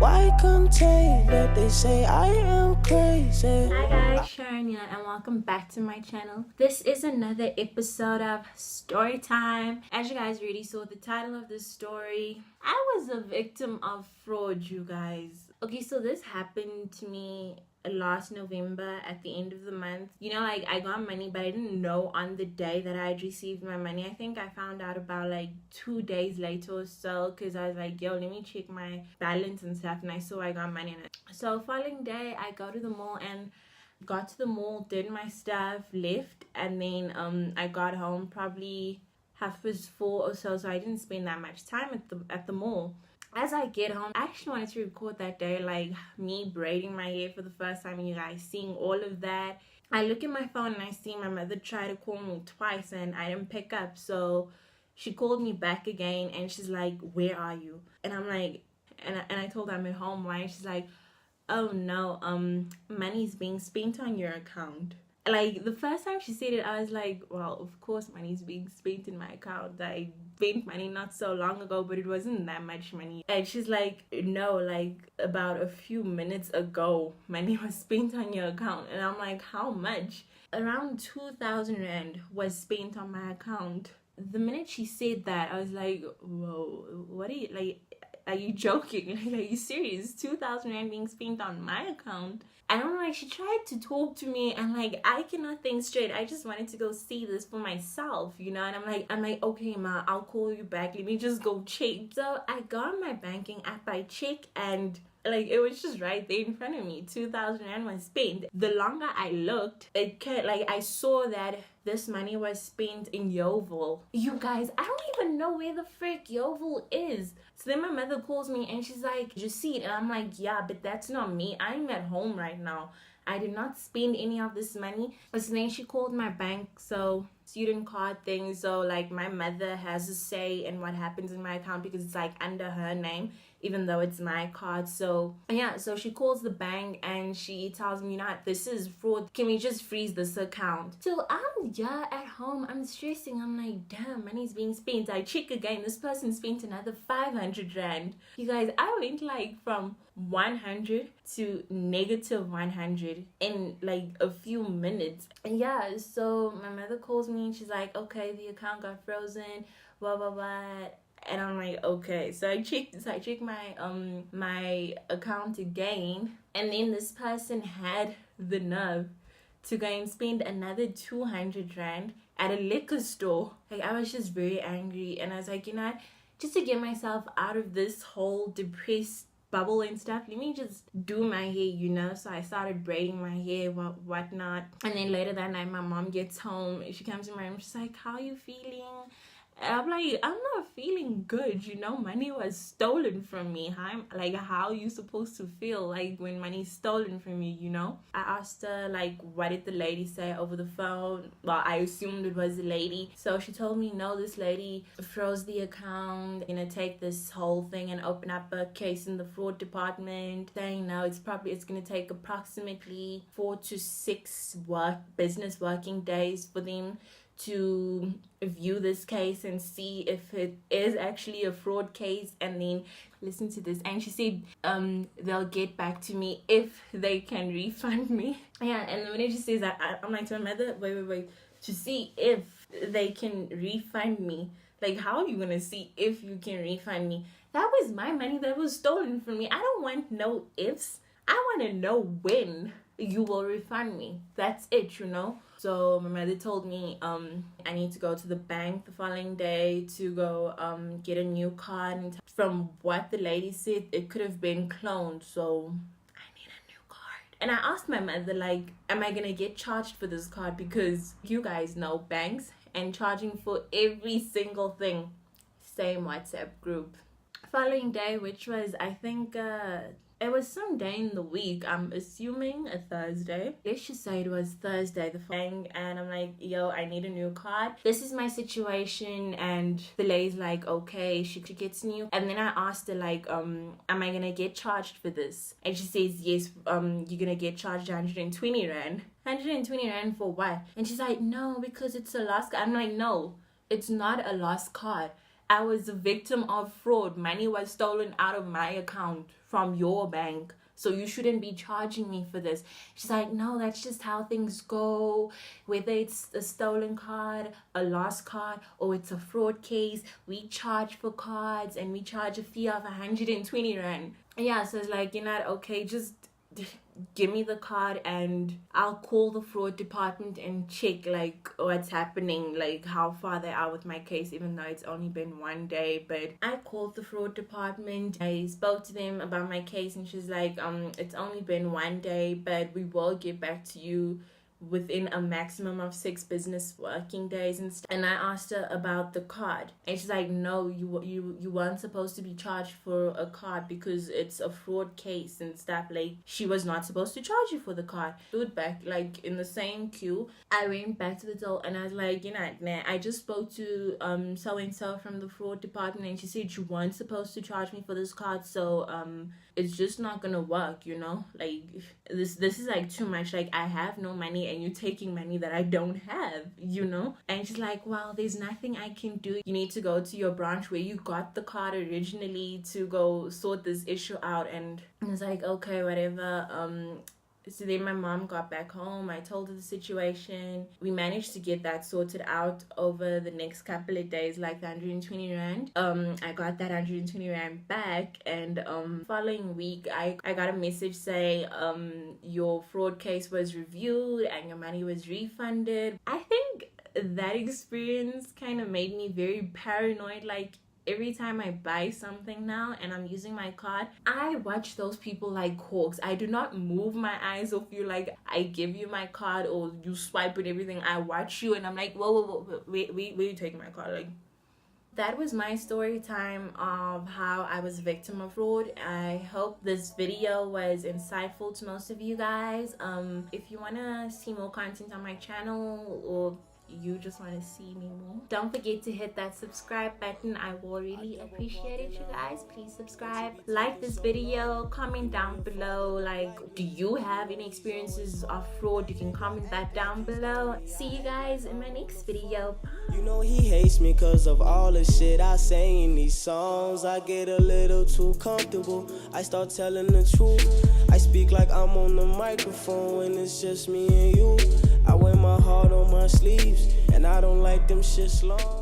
Why come take that they say I am crazy? Hi guys, Sharon here and welcome back to my channel. This is another episode of Story Time. As you guys already saw the title of this story, I was a victim of fraud, you guys. Okay, so this happened to me last November at the end of the month. You know, like I got money, but I didn't know on the day that I had received my money. I think I found out about like 2 days later or so, because I was like, yo, let me check my balance and stuff, and I saw I got money in it. So following day I go to the mall and got to the mall, did my stuff, left, and then I got home probably 4:30 or so I didn't spend that much time at the mall. As I get home, I actually wanted to record that day, like me braiding my hair for the first time and you guys seeing all of that. I look at my phone and I see my mother try to call me twice and I didn't pick up. So she called me back again and she's like, where are you? And I'm like, and I told her I'm at home. Why? She's like, oh no, money's being spent on your account. Like the first time she said it, I was like, well, of course money's being spent in my account. I spent money not so long ago, but it wasn't that much money. And she's like, no, like about a few minutes ago money was spent on your account. And I'm like, how much? Around 2,000 rand was spent on my account. The minute she said that, I was like, whoa, what are you, like, are you joking? Like, are you serious? 2,000 rand being spent on my account? I don't know, like she tried to talk to me and like I cannot think straight. I just wanted to go see this for myself, you know, and I'm like, okay ma, I'll call you back, let me just go check. So I got on my banking app, I check, and like it was just right there in front of me. 2,000 rand was spent. The longer I looked, I saw that this money was spent in Yeovil. You guys, I don't even know where the frick Yeovil is. So then my mother calls me and she's like, did you see it? And I'm like, yeah, but that's not me. I'm at home right now. I did not spend any of this money. So then she called my bank, so student card thing. So like my mother has a say in what happens in my account because it's like under her name, even though it's my card. So yeah, so she calls the bank and she tells me, you know what, this is fraud, can we just freeze this account? So I'm at home, I'm stressing, I'm like, damn, money's being spent. I check again, this person spent another 500 rand. You guys, I went like from 100 to negative 100 in like a few minutes. And yeah, so my mother calls me and she's like, okay, the account got frozen, blah blah blah. And I'm like, okay. So I checked my account again, and then this person had the nerve to go and spend another 200 rand at a liquor store. Like I was just very angry, and I was like, you know, just to get myself out of this whole depressed bubble and stuff, let me just do my hair, you know. So I started braiding my hair, whatnot. And then later that night my mom gets home, she comes in my room, she's like, how are you feeling? And I'm like, I'm not feeling good, you know, money was stolen from me. How are you supposed to feel like when money's stolen from you, you know? I asked her like, what did the lady say over the phone? Well, I assumed it was a lady. So she told me, no, this lady froze the account, gonna take this whole thing and open up a case in the fraud department, saying no, it's gonna take approximately 4 to 6 business working days for them to view this case and see if it is actually a fraud case. And then listen to this, and she said they'll get back to me if they can refund me. Yeah, and the minute she says that, I'm like to my mother, wait, to see if they can refund me. Like, how are you gonna see if you can refund me? That was my money that was stolen from me. I don't want no ifs, I want to know when you will refund me. That's it, you know. So my mother told me I need to go to the bank the following day to go get a new card. And from what the lady said, it could have been cloned, so I need a new card. And I asked my mother, like, am I gonna get charged for this card? Because you guys know banks and charging for every single thing. Same WhatsApp group. Following day, which was, I think it was some day in the week, I'm assuming a Thursday. Let's just say it was Thursday, the thing, and I'm like, yo, I need a new card. This is my situation. And the lady's like, okay, she gets new. And then I asked her like, am I gonna get charged for this? And she says, yes, you're gonna get charged 120 rand. 120 rand for what? And she's like, no, because it's a lost card. I'm like, no, it's not a lost card. I was a victim of fraud. Money was stolen out of my account from your bank, so you shouldn't be charging me for this. She's like, no, that's just how things go. Whether it's a stolen card, a lost card, or it's a fraud case, we charge for cards and we charge a fee of 120 rand. Yeah, so it's like, you're not okay, just give me the card and I'll call the fraud department and check like what's happening, like how far they are with my case, even though it's only been 1 day. But I called the fraud department, I spoke to them about my case, and she's like, it's only been 1 day, but we will get back to you within a maximum of 6 business working days and stuff. And I asked her about the card, and she's like, no, you weren't supposed to be charged for a card because it's a fraud case and stuff. Like, she was not supposed to charge you for the card. Stood back like in the same queue. I went back to the door and I was like, nah, I just spoke to so and so from the fraud department, and she said you weren't supposed to charge me for this card, so it's just not gonna work, like this is like too much. Like, I have no money and you're taking money that I don't have, And she's like, well, there's nothing I can do. You need to go to your branch where you got the card originally to go sort this issue out. And I was like, okay, whatever. So then my mom got back home. I told her the situation. We managed to get that sorted out over the next couple of days, like the 120 rand. I got that 120 rand back, and following week I got a message say your fraud case was reviewed and your money was refunded. I think that experience kind of made me very paranoid. Like, every time I buy something now and I'm using my card, I watch those people like hawks. I do not move my eyes off you. Like, I give you my card or you swipe and everything, I watch you and I'm like, whoa, wait, where you taking my card? Like, that was my story time of how I was a victim of fraud. I hope this video was insightful to most of you guys. If you want to see more content on my channel, or you just want to see me more, don't forget to hit that subscribe button. I will really appreciate it, you guys. Please subscribe, like this video, comment down below, like, do you have any experiences of fraud? You can comment that down below. See you guys in my next video. He hates me cause of all the shit I say in these songs. I get a little too comfortable, I start telling the truth. I speak like I'm on the microphone and it's just me and you. I wear my heart on my sleeves, and I don't like them shits long.